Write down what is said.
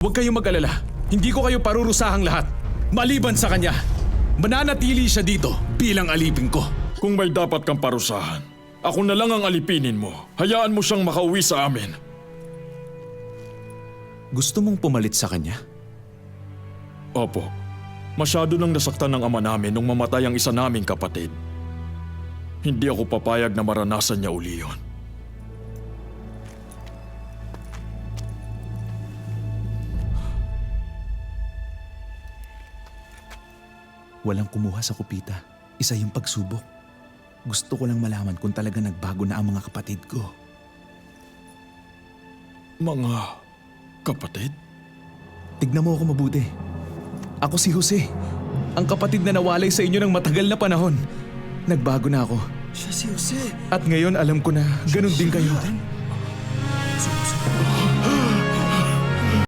Huwag kayong mag-alala. Hindi ko kayo parurusahang lahat. Maliban sa kanya, mananatili siya dito bilang alipin ko. Kung may dapat kang parusahan, ako na lang ang alipinin mo. Hayaan mo siyang makauwi sa amin. Gusto mong pumalit sa kanya? Opo. Masyado nang nasaktan ng ama namin nung mamatay ang isa naming kapatid. Hindi ako papayag na maranasan niya uli yun. Walang kumuha sa kupita. Isa yung pagsubok. Gusto ko lang malaman kung talaga nagbago na ang mga kapatid ko. Mga kapatid? Tignan mo ako mabuti. Ako si Jose. Ang kapatid na nawalay sa inyo ng matagal na panahon. Nagbago na ako. Siya si Jose. At ngayon alam ko na ganun din kayo.